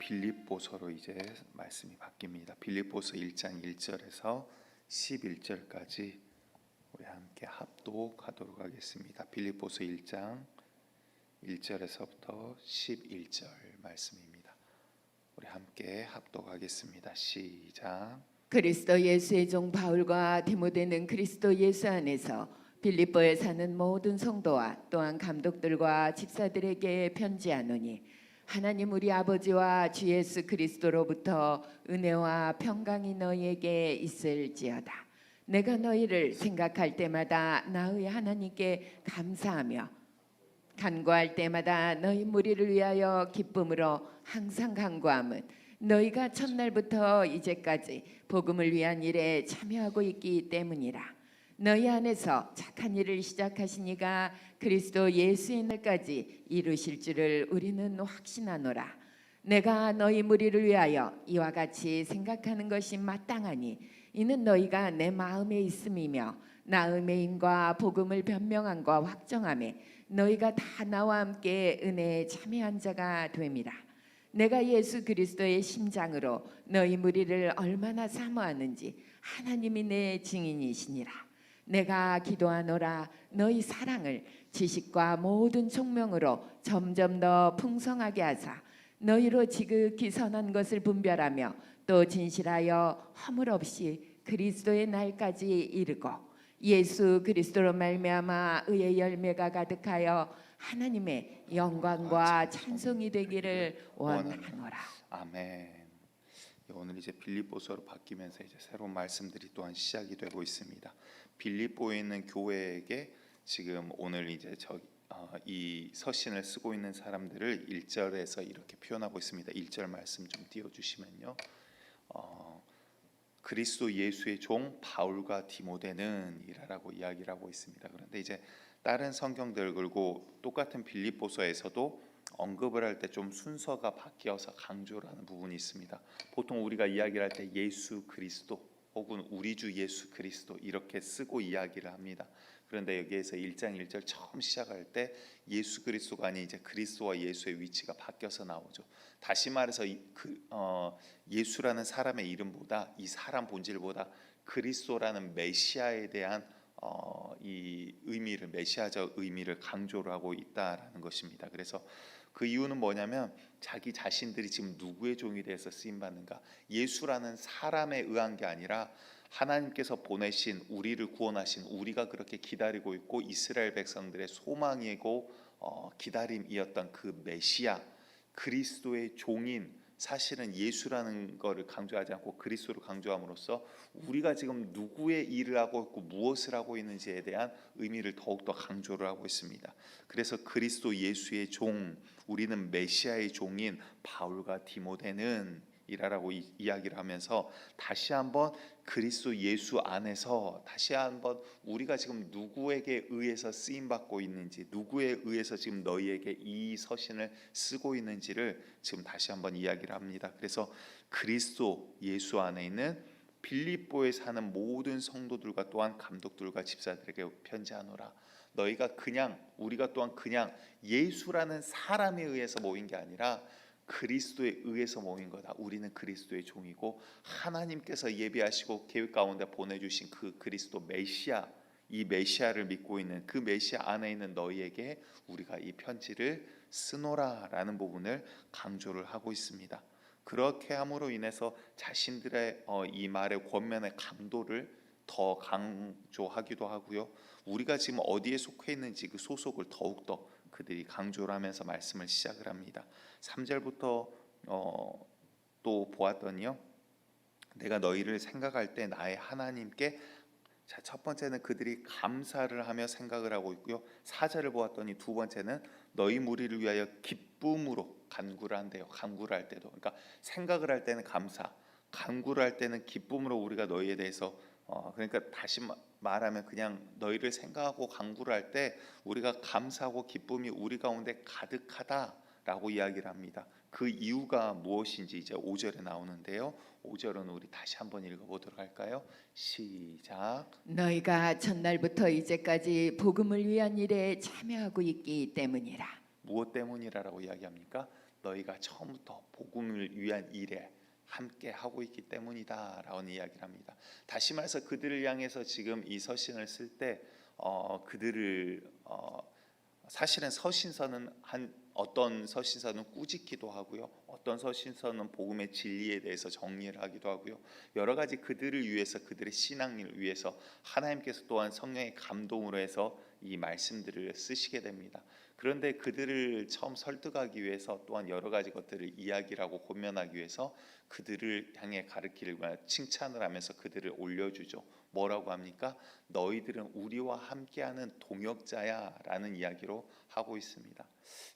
빌립보서로 이제 말씀이 바뀝니다. 빌립보서 1장 1절에서 11절까지 우리 함께 합독하도록 하겠습니다. 빌립보서 1장 1절에서부터 11절 말씀입니다. 우리 함께 합독하겠습니다. 시작. 그리스도 예수의 종 바울과 디모데는 그리스도 예수 안에서 빌립보에 사는 모든 성도와 또한 감독들과 집사들에게 편지하노니 하나님 우리 아버지와 주 예수 그리스도로부터 은혜와 평강이 너희에게 있을지어다. 내가 너희를 생각할 때마다 나의 하나님께 감사하며 간구할 때마다 너희 무리를 위하여 기쁨으로 항상 간구함은 너희가 첫날부터 이제까지 복음을 위한 일에 참여하고 있기 때문이라. 너희 안에서 착한 일을 시작하신 이가 그리스도 예수의 날까지 이루실 줄을 우리는 확신하노라. 내가 너희 무리를 위하여 이와 같이 생각하는 것이 마땅하니 이는 너희가 내 마음에 있음이며 나음의 힘과 복음을 변명함과 확정함에 너희가 다 나와 함께 은혜에 참여한 자가 됨이라. 내가 예수 그리스도의 심장으로 너희 무리를 얼마나 사모하는지 하나님이 내 증인이시니라. 내가 기도하노라. 너희 사랑을 지식과 모든 총명으로 점점 더 풍성하게 하사 너희로 지극히 선한 것을 분별하며 또 진실하여 허물 없이 그리스도의 날까지 이르고 예수 그리스도로 말미암아 의의 열매가 가득하여 하나님의 영광과 찬송이 되기를 원하노라. 아멘. 오늘 이제 빌립보서로 바뀌면서 이제 새로운 말씀들이 또한 시작이 되고 있습니다. 빌립보에 있는 교회에게 지금 오늘 이제 이 서신을 쓰고 있는 사람들을 1절에서 이렇게 표현하고 있습니다. 1절 말씀 좀 띄워주시면요. 그리스도 예수의 종 바울과 디모데는 이라고 이야기를 하고 있습니다. 그런데 이제 다른 성경들 그리고 똑같은 빌립보서에서도 언급을 할 때 좀 순서가 바뀌어서 강조를 하는 부분이 있습니다. 보통 우리가 이야기를 할 때 예수 그리스도 혹은 우리 주 예수 그리스도 이렇게 쓰고 이야기를 합니다. 그런데 여기에서 1장 1절 처음 시작할 때 예수 그리스도가 아닌 이제 그리스도와 예수의 위치가 바뀌어서 나오죠. 다시 말해서 예수라는 사람의 이름보다 이 사람 본질보다 그리스도라는 메시아에 대한 이 의미를 메시아적 의미를 강조를 하고 있다라는 것입니다. 그래서 그 이유는 뭐냐면 자기 자신들이 지금 누구의 종이 돼서 쓰임 받는가? 예수라는 사람에 의한 게 아니라 하나님께서 보내신 우리를 구원하신 우리가 그렇게 기다리고 있고 이스라엘 백성들의 소망이고 기다림이었던 그 메시아 그리스도의 종인 사실은 예수라는 것을 강조하지 않고 그리스도를 강조함으로써 우리가 지금 누구의 일을 하고 있고 무엇을 하고 있는지에 대한 의미를 더욱더 강조를 하고 있습니다. 그래서 그리스도 예수의 종, 우리는 메시아의 종인 바울과 디모데는 이라고 이야기를 하면서 다시 한번 그리스도 예수 안에서 다시 한번 우리가 지금 누구에게 의해서 쓰임 받고 있는지 누구에 의해서 지금 너희에게 이 서신을 쓰고 있는지를 지금 다시 한번 이야기를 합니다. 그래서 그리스도 예수 안에 있는 빌립보에 사는 모든 성도들과 또한 감독들과 집사들에게 편지하노라. 너희가 그냥 우리가 또한 그냥 예수라는 사람에 의해서 모인 게 아니라 그리스도에 의해서 모인 거다. 우리는 그리스도의 종이고 하나님께서 예비하시고 계획 가운데 보내주신 그 그리스도 메시아 이 메시아를 믿고 있는 그 메시아 안에 있는 너희에게 우리가 이 편지를 쓰노라라는 부분을 강조를 하고 있습니다. 그렇게 함으로 인해서 자신들의 이 말의 권면의 강도를 더 강조하기도 하고요. 우리가 지금 어디에 속해 있는지 그 소속을 더욱더 그들이 강조를 하면서 말씀을 시작을 합니다. 3절부터 또 보았더니요. 내가 너희를 생각할 때 나의 하나님께 자, 첫 번째는 그들이 감사를 하며 생각을 하고 있고요. 4절을 보았더니 두 번째는 너희 무리를 위하여 기쁨으로 간구를 한대요. 간구를 할 때도 그러니까 생각을 할 때는 감사, 간구를 할 때는 기쁨으로 우리가 너희에 대해서 그러니까 다시 말하면 그냥 너희를 생각하고 간구를 할 때 우리가 감사하고 기쁨이 우리 가운데 가득하다라고 이야기를 합니다. 그 이유가 무엇인지 이제 5절에 나오는데요. 5절은 우리 다시 한번 읽어보도록 할까요? 시작. 너희가 첫날부터 이제까지 복음을 위한 일에 참여하고 있기 때문이라. 무엇 때문이라고 이야기합니까? 너희가 처음부터 복음을 위한 일에 함께 하고 있기 때문이다라는 이야기를 합니다. 다시 말해서 그들을 향해서 지금 이 서신을 쓸 때 그들을 사실은 서신서는 어떤 서신서는 꾸짖기도 하고요, 어떤 서신서는 복음의 진리에 대해서 정리를 하기도 하고요, 여러 가지 그들을 위해서, 그들의 신앙을 위해서 하나님께서 또한 성령의 감동으로 해서 이 말씀들을 쓰시게 됩니다. 그런데 그들을 처음 설득하기 위해서 또한 여러 가지 것들을 이야기를 하고 권면하기 위해서 그들을 향해 가르치를 칭찬을 하면서 그들을 올려주죠. 뭐라고 합니까? 너희들은 우리와 함께하는 동역자야 라는 이야기로 하고 있습니다.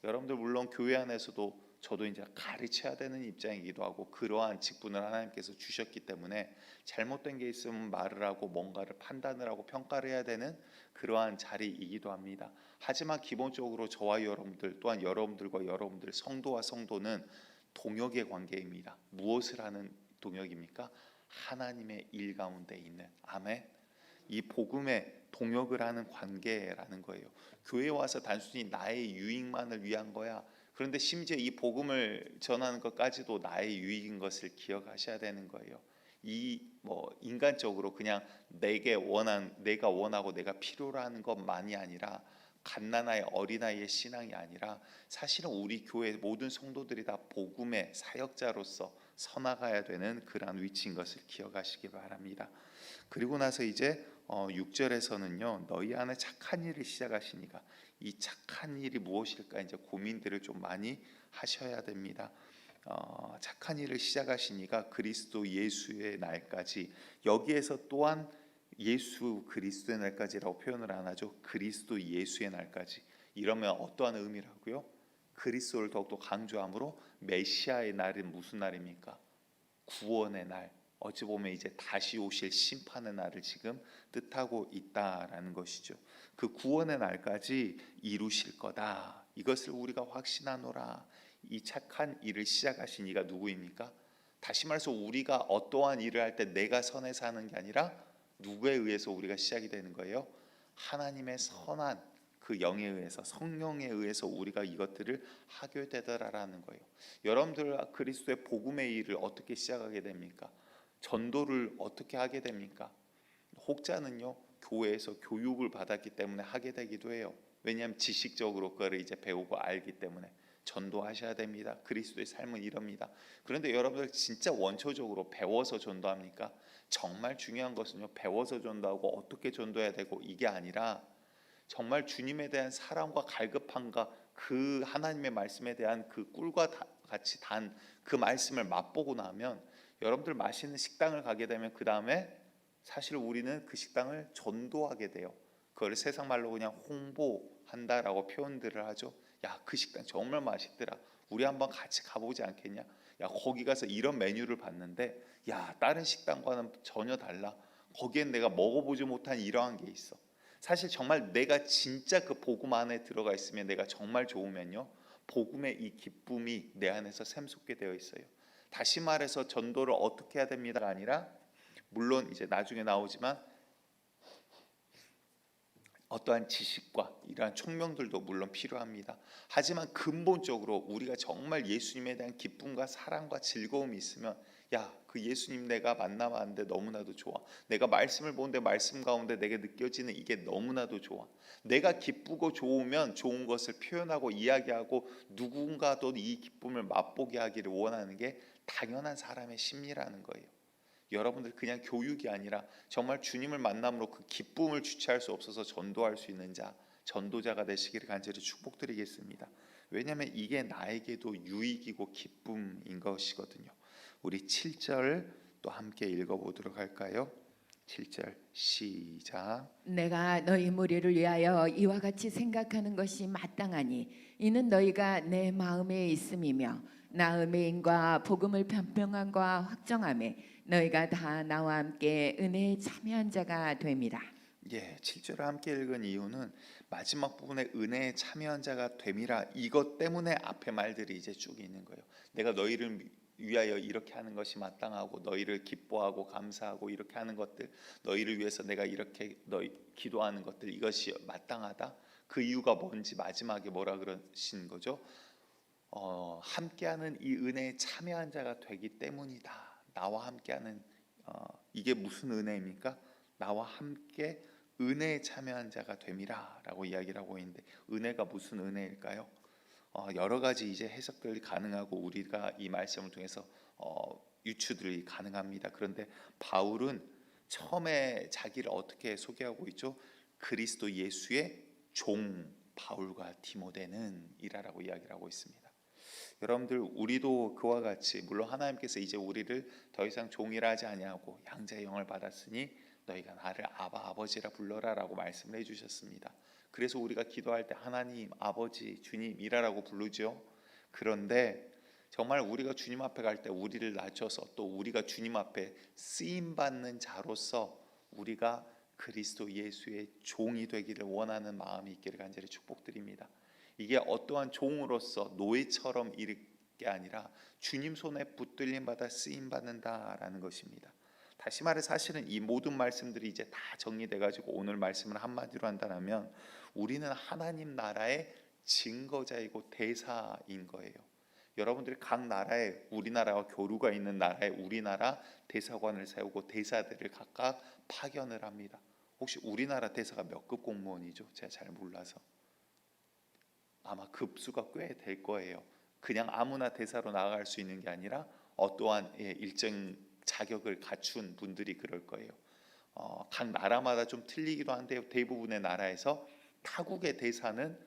여러분들 물론 교회 안에서도 저도 이제 가르쳐야 되는 입장이기도 하고 그러한 직분을 하나님께서 주셨기 때문에 잘못된 게 있으면 말을 하고 뭔가를 판단을 하고 평가를 해야 되는 그러한 자리이기도 합니다. 하지만 기본적으로 저와 여러분들 또한 여러분들과 여러분들 성도와 성도는 동역의 관계입니다. 무엇을 하는 동역입니까? 하나님의 일 가운데 있는, 아멘, 이 복음의 동역을 하는 관계라는 거예요. 교회에 와서 단순히 나의 유익만을 위한 거야. 그런데 심지어 이 복음을 전하는 것까지도 나의 유익인 것을 기억하셔야 되는 거예요. 이 인간적으로 그냥 내가 원하고 내가 필요로 하는 것만이 아니라, 갓난아이 어린아이의 신앙이 아니라 사실은 우리 교회 모든 성도들이 다 복음의 사역자로서 서나가야 되는 그러한 위치인 것을 기억하시기 바랍니다. 그리고 나서 이제 6절에서는요, 너희 안에 착한 일을 시작하시니까, 이 착한 일이 무엇일까 이제 고민들을 좀 많이 하셔야 됩니다. 착한 일을 시작하시니까 그리스도 예수의 날까지, 여기에서 또한 예수 그리스도의 날까지라고 표현을 안 하죠. 그리스도 예수의 날까지. 이러면 어떠한 의미라고요? 그리스도를 더욱더 강조함으로 메시아의 날은 무슨 날입니까? 구원의 날, 어찌 보면 이제 다시 오실 심판의 날을 지금 뜻하고 있다라는 것이죠. 그 구원의 날까지 이루실 거다, 이것을 우리가 확신하노라. 이 착한 일을 시작하신 이가 누구입니까? 다시 말해서 우리가 어떠한 일을 할 때 내가 선해서 하는 게 아니라 누구에 의해서 우리가 시작이 되는 거예요? 하나님의 선한 그 영에 의해서, 성령에 의해서 우리가 이것들을 하게 되더라라는 거예요. 여러분들 그리스도의 복음의 일을 어떻게 시작하게 됩니까? 전도를 어떻게 하게 됩니까? 혹자는요, 교회에서 교육을 받았기 때문에 하게 되기도 해요. 왜냐하면 지식적으로 그거를 이제 배우고 알기 때문에. 전도하셔야 됩니다. 그리스도의 삶은 이럽니다. 그런데 여러분들 진짜 원초적으로 배워서 전도합니까? 정말 중요한 것은요, 배워서 전도하고 어떻게 전도해야 되고 이게 아니라 정말 주님에 대한 사랑과 갈급함과 그 하나님의 말씀에 대한 그 꿀과 같이 단 그 말씀을 맛보고 나면, 여러분들 맛있는 식당을 가게 되면 그 다음에 사실 우리는 그 식당을 전도하게 돼요. 그걸 세상 말로 그냥 홍보한다라고 표현들을 하죠. 야, 그 식당 정말 맛있더라, 우리 한번 같이 가보지 않겠냐? 야, 거기 가서 이런 메뉴를 봤는데 야, 다른 식당과는 전혀 달라. 거기엔 내가 먹어보지 못한 이러한 게 있어. 사실 정말 내가 진짜 그 복음 안에 들어가 있으면, 내가 정말 좋으면요, 복음의 이 기쁨이 내 안에서 샘솟게 되어 있어요. 다시 말해서 전도를 어떻게 해야 됩니다가 아니라, 물론 이제 나중에 나오지만 어떠한 지식과 이러한 총명들도 물론 필요합니다. 하지만 근본적으로 우리가 정말 예수님에 대한 기쁨과 사랑과 즐거움이 있으면, 야, 그 예수님 내가 만나봤는데 너무나도 좋아. 내가 말씀을 보는데 말씀 가운데 내게 느껴지는 이게 너무나도 좋아. 내가 기쁘고 좋으면 좋은 것을 표현하고 이야기하고 누군가도 이 기쁨을 맛보게 하기를 원하는 게 당연한 사람의 심리라는 거예요. 여러분들 그냥 교육이 아니라 정말 주님을 만남으로 그 기쁨을 주체할 수 없어서 전도할 수 있는 자, 전도자가 되시기를 간절히 축복드리겠습니다. 왜냐하면 이게 나에게도 유익이고 기쁨인 것이거든요. 우리 7절 또 함께 읽어보도록 할까요? 7절 시작. 내가 너희 무리를 위하여 이와 같이 생각하는 것이 마땅하니 이는 너희가 내 마음에 있음이며 나음의 인과 복음을 변명함과 확정함에 너희가 다 나와 함께 은혜에 참여한 자가 됨이라. 예, 7절을 함께 읽은 이유는 마지막 부분에 은혜에 참여한 자가 됨이라, 이것 때문에 앞에 말들이 이제 쭉 있는 거예요. 내가 너희를 위하여 이렇게 하는 것이 마땅하고, 너희를 기뻐하고 감사하고 이렇게 하는 것들, 너희를 위해서 내가 이렇게 기도하는 것들, 이것이 마땅하다. 그 이유가 뭔지 마지막에 뭐라 그러신 거죠? 함께하는 이 은혜에 참여한 자가 되기 때문이다. 나와 함께하는 이게 무슨 은혜입니까? 나와 함께 은혜에 참여한 자가 됨이라라고 이야기를 하고 있는데 은혜가 무슨 은혜일까요? 여러 가지 이제 해석들이 가능하고 우리가 이 말씀을 통해서 유추들이 가능합니다. 그런데 바울은 처음에 자기를 어떻게 소개하고 있죠? 그리스도 예수의 종 바울과 디모데는 이라라고 이야기를 하고 있습니다. 여러분들 우리도 그와 같이 물론 하나님께서 이제 우리를 더 이상 종이라 하지 아니하고 양자의 영을 받았으니 너희가 나를 아바 아버지라 불러라라고 말씀을 해주셨습니다. 그래서 우리가 기도할 때 하나님 아버지 주님이라고 부르죠. 그런데 정말 우리가 주님 앞에 갈 때 우리를 낮춰서 또 우리가 주님 앞에 쓰임 받는 자로서 우리가 그리스도 예수의 종이 되기를 원하는 마음이 있기를 간절히 축복드립니다. 이게 어떠한 종으로서 노예처럼 이를 게 아니라 주님 손에 붙들림 받아 쓰임 받는다라는 것입니다. 다시 말해 사실은 이 모든 말씀들이 이제 다 정리돼 가지고 오늘 말씀을 한마디로 한다면 우리는 하나님 나라의 증거자이고 대사인 거예요. 여러분들이 각 나라에 우리나라와 교류가 있는 나라에 우리나라 대사관을 세우고 대사들을 각각 파견을 합니다. 혹시 우리나라 대사가 몇 급 공무원이죠? 제가 잘 몰라서 아마 급수가 꽤 될 거예요. 그냥 아무나 대사로 나아갈 수 있는 게 아니라 어떠한 일정 자격을 갖춘 분들이 그럴 거예요. 각 나라마다 좀 틀리기도 한데 대부분의 나라에서 타국의 대사는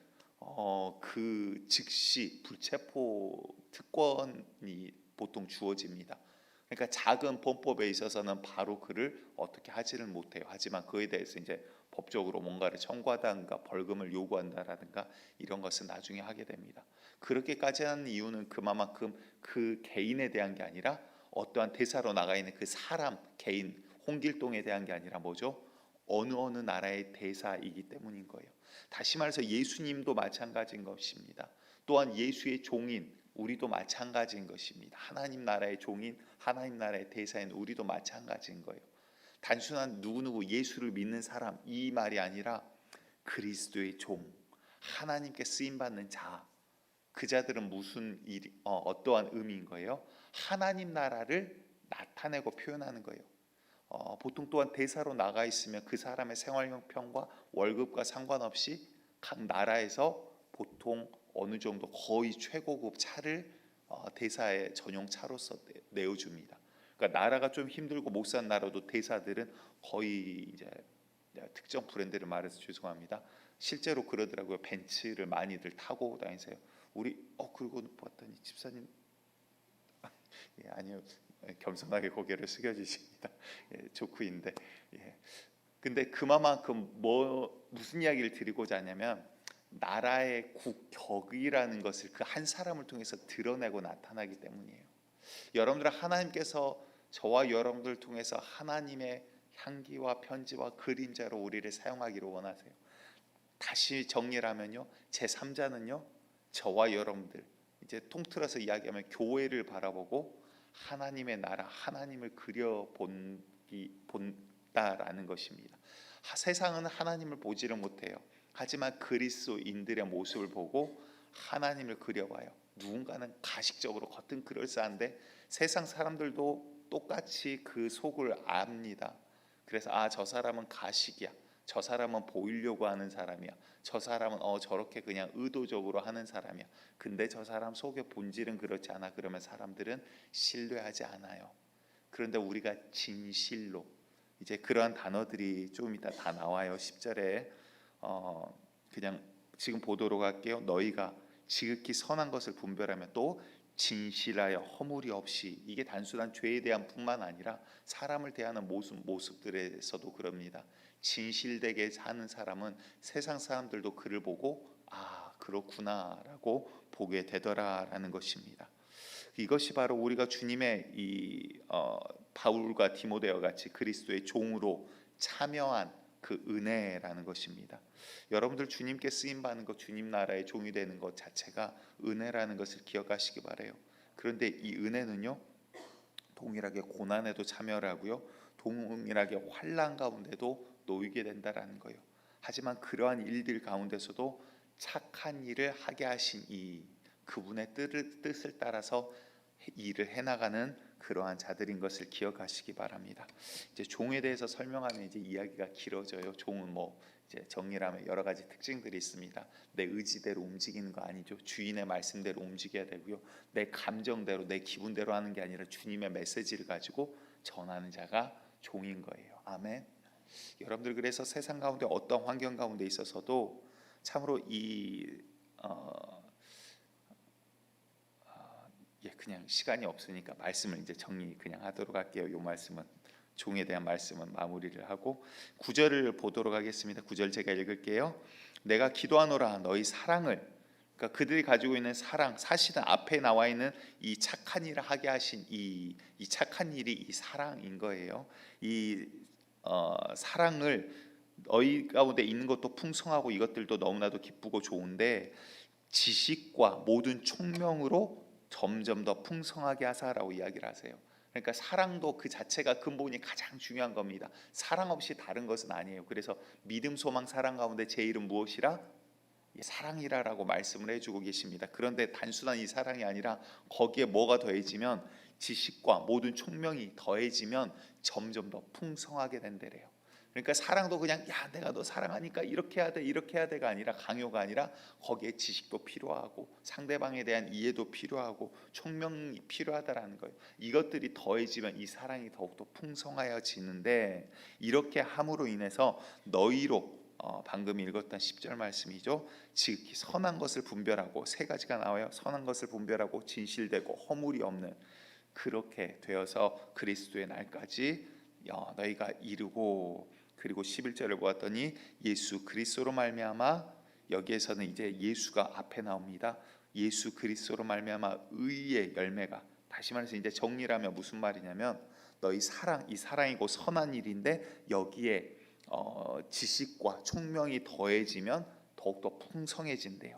그 즉시 불체포 특권이 보통 주어집니다. 그러니까 작은 범법에 있어서는 바로 그를 어떻게 하지를 못해요. 하지만 그에 대해서 이제 법적으로 뭔가를 청구하다든가 벌금을 요구한다라든가 이런 것은 나중에 하게 됩니다. 그렇게까지 하는 이유는 그만큼 그 개인에 대한 게 아니라 어떠한 대사로 나가 있는 그 사람 개인 홍길동에 대한 게 아니라 뭐죠? 어느 나라의 대사이기 때문인 거예요. 다시 말해서 예수님도 마찬가지인 것입니다. 또한 예수의 종인 우리도 마찬가지인 것입니다. 하나님 나라의 종인 하나님 나라의 대사인 우리도 마찬가지인 거예요. 단순한 누구누구 예수를 믿는 사람 이 말이 아니라 그리스도의 종 하나님께 쓰임받는 자 그 자들은 무슨 어떠한 의미인 거예요? 하나님 나라를 나타내고 표현하는 거예요. 보통 또한 대사로 나가 있으면 그 사람의 생활 형편과 월급과 상관없이 각 나라에서 보통 어느 정도 거의 최고급 차를 대사의 전용 차로서 내어줍니다. 그러니까 나라가 좀 힘들고 못 사는 나라도 대사들은 거의 이제 특정 브랜드를 말해서 죄송합니다. 실제로 그러더라고요. 벤츠를 많이들 타고 다니세요. 우리 그리고 봤더니 집사님 아니요. 겸손하게 고개를 숙여주십니다. 조크인데 근데 그만큼 무슨 이야기를 드리고자 하냐면 나라의 국격이라는 것을 그 한 사람을 통해서 드러내고 나타나기 때문이에요. 여러분들 하나님께서 저와 여러분들 통해서 하나님의 향기와 편지와 그림자로 우리를 사용하기를 원하세요. 다시 정리를 하면요. 제3자는요. 저와 여러분들 이제 통틀어서 이야기하면 교회를 바라보고 하나님의 나라 하나님을 본다라는 것입니다. 세상은 하나님을 보지를 못해요. 하지만 그리스도인들의 모습을 보고 하나님을 그려봐요. 누군가는 가식적으로 겉은 그럴싸한데 세상 사람들도 똑같이 그 속을 압니다. 그래서 저 사람은 가식이야. 저 사람은 보이려고 하는 사람이야. 저 사람은 저렇게 그냥 의도적으로 하는 사람이야. 근데 저 사람 속의 본질은 그렇지 않아. 그러면 사람들은 신뢰하지 않아요. 그런데 우리가 진실로 이제 그러한 단어들이 좀 이따 다 나와요. 10절에 그냥 지금 보도록 할게요. 너희가 지극히 선한 것을 분별하며 또 진실하여 허물이 없이 이게 단순한 죄에 대한 뿐만 아니라 사람을 대하는 모습들에서도 그럽니다. 진실되게 사는 사람은 세상 사람들도 그를 보고 그렇구나라고 보게 되더라라는 것입니다. 이것이 바로 우리가 주님의 이 바울과 디모데와 같이 그리스도의 종으로 참여한 그 은혜라는 것입니다. 여러분들 주님께 쓰임 받는 것, 주님 나라의 종이 되는 것 자체가 은혜라는 것을 기억하시기 바래요. 그런데 이 은혜는요, 동일하게 고난에도 참여를 하고요, 동일하게 환난 가운데도 놓이게 된다라는 거예요. 하지만 그러한 일들 가운데서도 착한 일을 하게 하신 이 그분의 뜻을 따라서 일을 해나가는 그러한 자들인 것을 기억하시기 바랍니다. 이제 종에 대해서 설명하면 이제 이야기가 길어져요. 종은 뭐 이제 정리하면 여러 가지 특징들이 있습니다. 내 의지대로 움직이는 거 아니죠. 주인의 말씀대로 움직여야 되고요. 내 감정대로, 내 기분대로 하는 게 아니라 주님의 메시지를 가지고 전하는 자가 종인 거예요. 아멘. 여러분들 그래서 세상 가운데 어떤 환경 가운데 있어서도 참으로 그냥 시간이 없으니까 말씀을 이제 정리 그냥 하도록 할게요. 이 말씀은 종에 대한 말씀은 마무리를 하고 9절을 보도록 하겠습니다. 9절 제가 읽을게요. 내가 기도하노라 너희 사랑을, 그러니까 그들이 가지고 있는 사랑, 사실은 앞에 나와 있는 이 착한 일을 하게 하신 이 착한 일이 이 사랑인 거예요. 이 사랑을 너희 가운데 있는 것도 풍성하고 이것들도 너무나도 기쁘고 좋은데 지식과 모든 총명으로 점점 더 풍성하게 하사라고 이야기를 하세요. 그러니까 사랑도 그 자체가 근본이 가장 중요한 겁니다. 사랑 없이 다른 것은 아니에요. 그래서 믿음, 소망, 사랑 가운데 제일은 무엇이라? 사랑이라고 말씀을 해주고 계십니다. 그런데 단순한 이 사랑이 아니라 거기에 뭐가 더해지면 지식과 모든 총명이 더해지면 점점 더 풍성하게 된대래요. 그러니까 사랑도 그냥 야 내가 너 사랑하니까 이렇게 해야 돼 이렇게 해야 돼가 아니라 강요가 아니라 거기에 지식도 필요하고 상대방에 대한 이해도 필요하고 총명이 필요하다라는 거예요. 이것들이 더해지면 이 사랑이 더욱더 풍성하여지는데 이렇게 함으로 인해서 너희로 방금 읽었던 10절 말씀이죠. 즉 선한 것을 분별하고 세 가지가 나와요. 선한 것을 분별하고 진실되고 허물이 없는 그렇게 되어서 그리스도의 날까지 너희가 이루고 그리고 11절을 보았더니 예수 그리스도로 말미암아 여기에서는 이제 예수가 앞에 나옵니다. 예수 그리스도로 말미암아 의의 열매가 다시 말해서 이제 정리를 하면 무슨 말이냐면 너희 사랑 이 사랑이고 선한 일인데 여기에 지식과 총명이 더해지면 더욱더 풍성해진대요.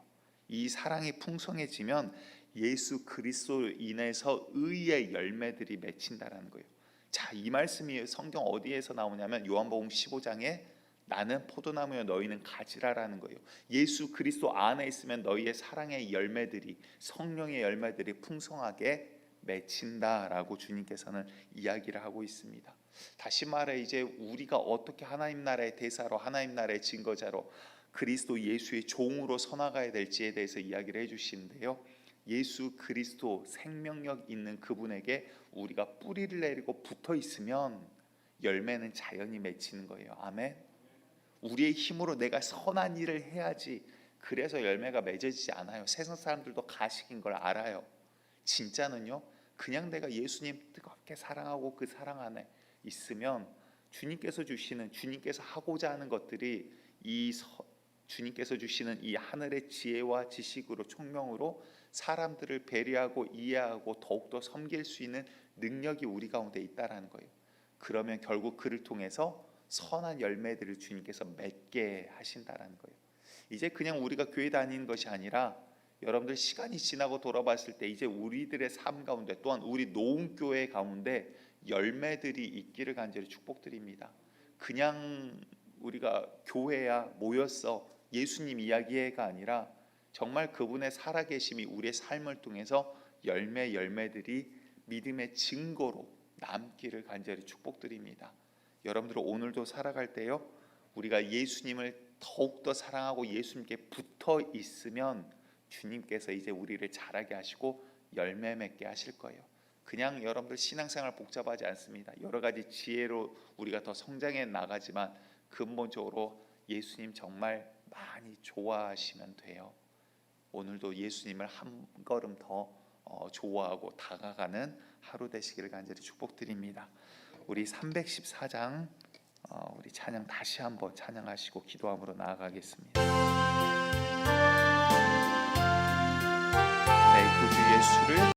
이 사랑이 풍성해지면 예수 그리스도로 인해서 의의 열매들이 맺힌다라는 거예요. 자, 이 말씀이 성경 어디에서 나오냐면 요한복음 15장에 나는 포도나무여 너희는 가지라라는 거예요. 예수 그리스도 안에 있으면 너희의 사랑의 열매들이 성령의 열매들이 풍성하게 맺힌다라고 주님께서는 이야기를 하고 있습니다. 다시 말해 이제 우리가 어떻게 하나님 나라의 대사로 하나님 나라의 증거자로 그리스도 예수의 종으로 서나가야 될지에 대해서 이야기를 해주시는데요. 예수 그리스도 생명력 있는 그분에게 우리가 뿌리를 내리고 붙어 있으면 열매는 자연히 맺히는 거예요. 아멘. 우리의 힘으로 내가 선한 일을 해야지 그래서 열매가 맺어지지 않아요. 세상 사람들도 가식인 걸 알아요. 진짜는요 그냥 내가 예수님 뜨겁게 사랑하고 그 사랑 안에 있으면 주님께서 주시는 주님께서 하고자 하는 것들이 주님께서 주시는 이 하늘의 지혜와 지식으로 총명으로 사람들을 배려하고 이해하고 더욱더 섬길 수 있는 능력이 우리 가운데 있다라는 거예요. 그러면 결국 그를 통해서 선한 열매들을 주님께서 맺게 하신다라는 거예요. 이제 그냥 우리가 교회 다니는 것이 아니라 여러분들 시간이 지나고 돌아봤을 때 이제 우리들의 삶 가운데 또한 우리 노은교회 가운데 열매들이 있기를 간절히 축복드립니다. 그냥 우리가 교회야 모였어 예수님 이야기가 아니라 정말 그분의 살아계심이 우리의 삶을 통해서 열매들이 믿음의 증거로 남기를 간절히 축복드립니다. 여러분들 오늘도 살아갈 때요 우리가 예수님을 더욱더 사랑하고 예수님께 붙어 있으면 주님께서 이제 우리를 자라게 하시고 열매 맺게 하실 거예요. 그냥 여러분들 신앙생활 복잡하지 않습니다. 여러 가지 지혜로 우리가 더 성장해 나가지만 근본적으로 예수님 정말 많이 좋아하시면 돼요. 오늘도 예수님을 한 걸음 더 좋아하고 다가가는 하루 되시기를 간절히 축복드립니다. 우리 314장 우리 찬양 다시 한번 찬양하시고 기도함으로 나아가겠습니다. 내 구주 예수를